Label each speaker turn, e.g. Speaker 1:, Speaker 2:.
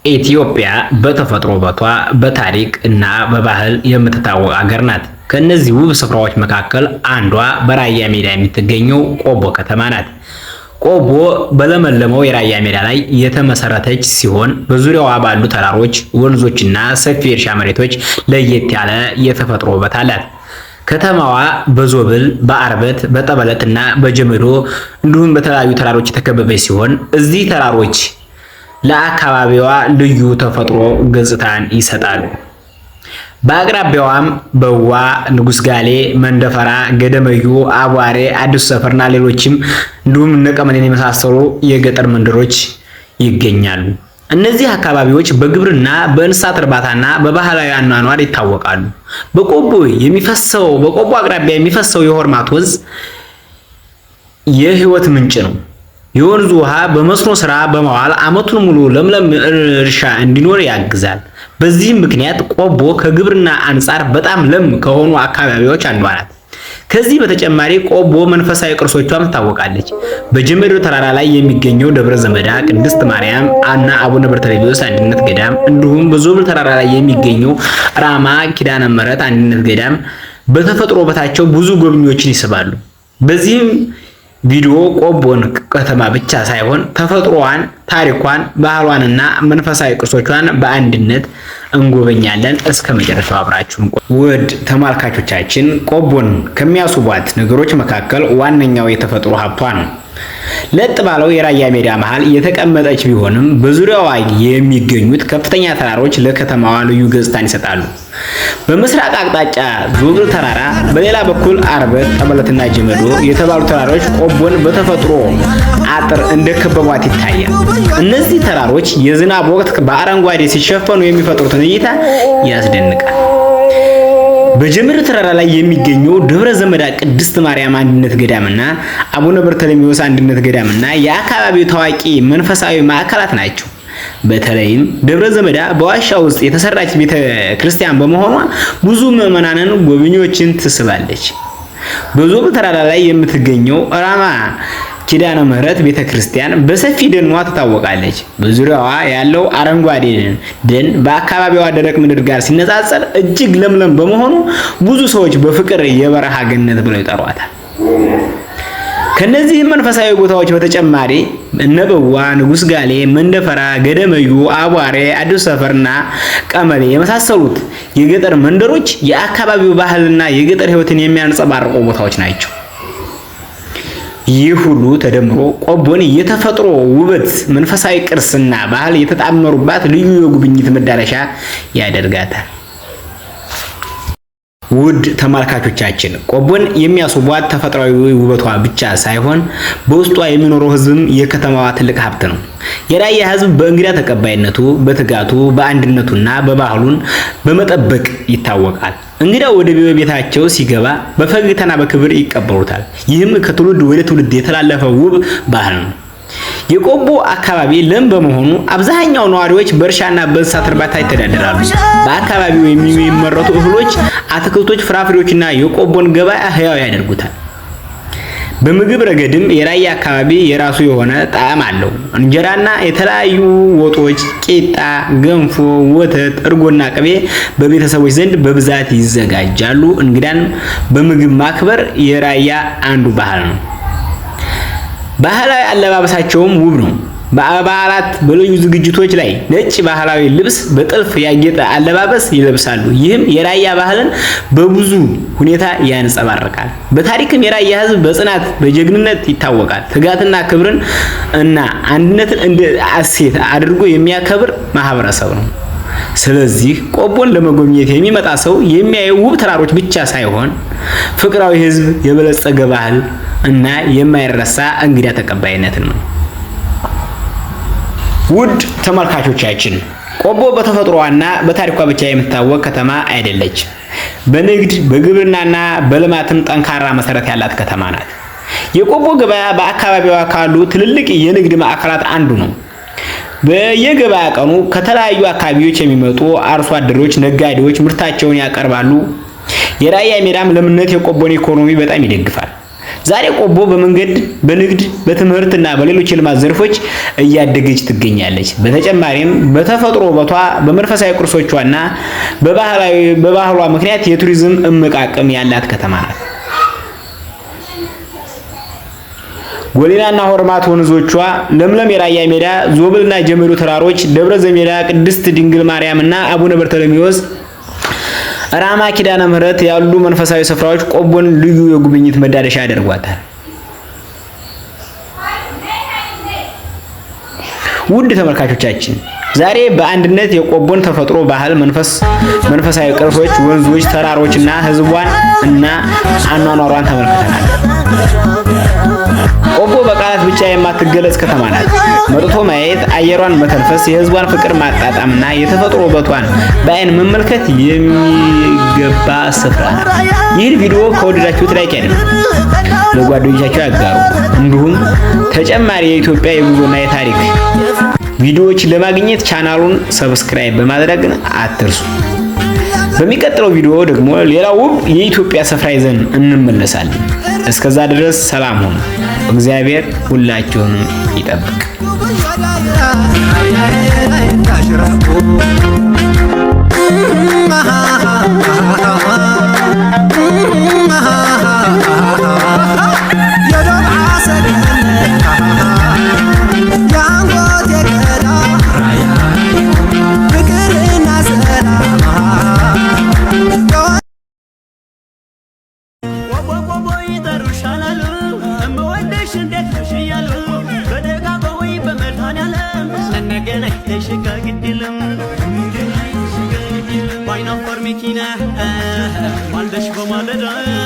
Speaker 1: ኢትዮጵያ በተፈጥሮ ውበቷ በታሪክ እና በባህል የምትታወቅ ሀገር ናት። ከነዚህ ውብ ስፍራዎች መካከል አንዷ በራያ ሜዳ የምትገኘው ቆቦ ከተማ ናት። ቆቦ በለመለመው የራያ ሜዳ ላይ የተመሰረተች ሲሆን በዙሪያዋ ባሉ ተራሮች፣ ወንዞችና ሰፊ የእርሻ መሬቶች ለየት ያለ የተፈጥሮ ውበት አላት። ከተማዋ በዞብል፣ በአርበት፣ በጠበለትና በጀመዶ እንዲሁም በተለያዩ ተራሮች የተከበበች ሲሆን እዚህ ተራሮች ለአካባቢዋ ልዩ ተፈጥሮ ገጽታን ይሰጣሉ። በአቅራቢያዋም በዋ፣ ንጉስ ጋሌ፣ መንደፈራ፣ ገደመዩ፣ አቧሬ፣ አዲስ ሰፈርና ሌሎችም እንዲሁም ነቀመኔን የመሳሰሉ የገጠር መንደሮች ይገኛሉ። እነዚህ አካባቢዎች በግብርና፣ በእንስሳት እርባታና በባህላዊ አኗኗር ይታወቃሉ። በቆቦ አቅራቢያ የሚፈሰው የሆርማት ወንዝ የህይወት ምንጭ ነው። የወንዙ ውሃ በመስኖ ስራ በመዋል ዓመቱን ሙሉ ለምለም እርሻ እንዲኖር ያግዛል። በዚህም ምክንያት ቆቦ ከግብርና አንጻር በጣም ለም ከሆኑ አካባቢዎች አንዷ ናት። ከዚህ በተጨማሪ ቆቦ መንፈሳዊ ቅርሶቿም ትታወቃለች። በጀመዶ ተራራ ላይ የሚገኘው ደብረ ዘመዳ ቅድስት ማርያም እና አቡነ በርተሌሜዎስ አንድነት ገዳም እንዲሁም በዞብል ተራራ ላይ የሚገኘው ራማ ኪዳነ ምሕረት አንድነት ገዳም በተፈጥሮ ውበታቸው ብዙ ጎብኚዎችን ይስባሉ። በዚህም ቪዲዮ ቆቦን ከተማ ብቻ ሳይሆን ተፈጥሮዋን፣ ታሪኳን፣ ባህሏንና መንፈሳዊ ቅርሶቿን በአንድነት እንጎበኛለን። እስከ መጨረሻው አብራችሁን ቆዩ። ውድ ተመልካቾቻችን፣ ቆቦን ከሚያስቧት ነገሮች መካከል ዋነኛው የተፈጥሮ ሀብቷ ነው። ለጥ ባለው የራያ ሜዳ መሃል የተቀመጠች ቢሆንም በዙሪያዋ የሚገኙት ከፍተኛ ተራሮች ለከተማዋ ልዩ ገጽታን ይሰጣሉ። በምስራቅ አቅጣጫ ዞብል ተራራ፣ በሌላ በኩል አርበት፣ ጠበለትና ጀመዶ የተባሉ ተራሮች ቆቦን በተፈጥሮ አጥር እንደከበቧት ይታያል። እነዚህ ተራሮች የዝናብ ወቅት በአረንጓዴ ሲሸፈኑ የሚፈጥሩትን እይታ ያስደንቃል። በጀመዶ ተራራ ላይ የሚገኘው ደብረ ዘመዳ ቅድስት ማርያም አንድነት ገዳምና አቡነ በርተሌሜዎስ አንድነት ገዳምና የአካባቢው ታዋቂ መንፈሳዊ ማዕከላት ናቸው። በተለይም ደብረ ዘመዳ በዋሻ ውስጥ የተሰራች ቤተ ክርስቲያን በመሆኗ ብዙ ምዕመናንን፣ ጎብኚዎችን ትስባለች። በዞብል ተራራ ላይ የምትገኘው ራማ ኪዳነ ምሕረት ቤተ ክርስቲያን በሰፊ ደኗ ትታወቃለች። በዙሪያዋ ያለው አረንጓዴ ደን በአካባቢዋ ደረቅ ምድር ጋር ሲነጻጸር እጅግ ለምለም በመሆኑ ብዙ ሰዎች በፍቅር የበረሃ ገነት ብለው ይጠሯታል። ከነዚህ መንፈሳዊ ቦታዎች በተጨማሪ እነበዋ፣ ንጉስ ጋሌ፣ መንደፈራ፣ ገደመዩ፣ አቧሬ፣ አዲስ ሰፈርና ቀመሌ የመሳሰሉት የገጠር መንደሮች የአካባቢው ባህልና የገጠር ሕይወትን የሚያንጸባርቁ ቦታዎች ናቸው። ይህ ሁሉ ተደምሮ ቆቦን የተፈጥሮ ውበት፣ መንፈሳዊ ቅርስና ባህል የተጣመሩባት ልዩ የጉብኝት መዳረሻ ያደርጋታል። ውድ ተመልካቾቻችን፣ ቆቦን የሚያስቧት ተፈጥሯዊ ውበቷ ብቻ ሳይሆን በውስጧ የሚኖረው ሕዝብም የከተማዋ ትልቅ ሀብት ነው። የራያ ሕዝብ በእንግዳ ተቀባይነቱ፣ በትጋቱ፣ በአንድነቱና በባህሉን በመጠበቅ ይታወቃል። እንግዳው ወደ ቤታቸው ሲገባ በፈገግታና በክብር ይቀበሉታል። ይህም ከትውልድ ወደ ትውልድ የተላለፈ ውብ ባህል ነው። የቆቦ አካባቢ ለም በመሆኑ አብዛኛው ነዋሪዎች በእርሻና በእንስሳት እርባታ ይተዳደራሉ። በአካባቢው የሚመረቱ እህሎች፣ አትክልቶች፣ ፍራፍሬዎችና የቆቦን ገበያ ህያው ያደርጉታል። በምግብ ረገድም የራያ አካባቢ የራሱ የሆነ ጣዕም አለው። እንጀራና የተለያዩ ወጦች፣ ቂጣ፣ ገንፎ፣ ወተት፣ እርጎና ቅቤ በቤተሰቦች ዘንድ በብዛት ይዘጋጃሉ። እንግዳን በምግብ ማክበር የራያ አንዱ ባህል ነው። ባህላዊ አለባበሳቸውም ውብ ነው። በበዓላት፣ በልዩ ዝግጅቶች ላይ ነጭ ባህላዊ ልብስ በጥልፍ ያጌጠ አለባበስ ይለብሳሉ። ይህም የራያ ባህልን በብዙ ሁኔታ ያንጸባርቃል። በታሪክም የራያ ሕዝብ በጽናት፣ በጀግንነት ይታወቃል። ትጋትና ክብርን እና አንድነትን እንደ እሴት አድርጎ የሚያከብር ማህበረሰብ ነው። ስለዚህ ቆቦን ለመጎብኘት የሚመጣ ሰው የሚያየው ውብ ተራሮች ብቻ ሳይሆን ፍቅራዊ ሕዝብ፣ የበለጸገ ባህል እና የማይረሳ እንግዳ ተቀባይነትን ነው። ውድ ተመልካቾቻችን፣ ቆቦ በተፈጥሮዋና በታሪኳ ብቻ የምትታወቅ ከተማ አይደለችም። በንግድ፣ በግብርናና በልማትም ጠንካራ መሰረት ያላት ከተማ ናት። የቆቦ ገበያ በአካባቢዋ ካሉ ትልልቅ የንግድ ማዕከላት አንዱ ነው። በየገበያ ቀኑ ከተለያዩ አካባቢዎች የሚመጡ አርሶ አደሮች፣ ነጋዴዎች ምርታቸውን ያቀርባሉ። የራያ ሜዳም ለምነት የቆቦን ኢኮኖሚ በጣም ይደግፋል። ዛሬ ቆቦ በመንገድ፣ በንግድ፣ በትምህርትና በሌሎች የልማት ዘርፎች እያደገች ትገኛለች። በተጨማሪም በተፈጥሮ ውበቷ፣ በመንፈሳዊ ቅርሶቿና በባህሏ ምክንያት የቱሪዝም እምቅ አቅም ያላት ከተማ ናት። ጎሊናና ሆርማት ወንዞቿ፣ ለምለም የራያ ሜዳ፣ ዞብልና ጀመዱ ተራሮች፣ ደብረ ዘሜዳ፣ ቅድስት ድንግል ማርያምና አቡነ በርተሎሜዎስ፣ ራማ ኪዳነ ምህረት ያሉ መንፈሳዊ ስፍራዎች ቆቦን ልዩ የጉብኝት መዳረሻ ያደርጓታል። ውድ ተመልካቾቻችን ዛሬ በአንድነት የቆቦን ተፈጥሮ፣ ባህል፣ መንፈሳዊ ቅርሶች፣ ወንዞች፣ ተራሮችና ህዝቧን እና አኗኗሯን ተመልክተናል። ቆቦ በቃላት ብቻ የማትገለጽ ከተማ ናት። መጥቶ ማየት፣ አየሯን መተንፈስ፣ የህዝቧን ፍቅር ማጣጣምና የተፈጥሮ ውበቷን በአይን መመልከት የሚገባ ስፍራ ነው። ይህን ቪዲዮ ከወደዳችሁት ላይክ ያድርጉ፣ ለጓደኞቻችሁ ያጋሩ። እንዲሁም ተጨማሪ የኢትዮጵያ የጉዞና የታሪክ ቪዲዮዎች ለማግኘት ቻናሉን ሰብስክራይብ በማድረግ አትርሱ። በሚቀጥለው ቪዲዮ ደግሞ ሌላ ውብ የኢትዮጵያ ስፍራ ይዘን እንመለሳለን። እስከዛ ድረስ ሰላም ሁኑ። እግዚአብሔር ሁላችሁንም ይጠብቅ።
Speaker 2: Why not for me, Kina? One dish for my little.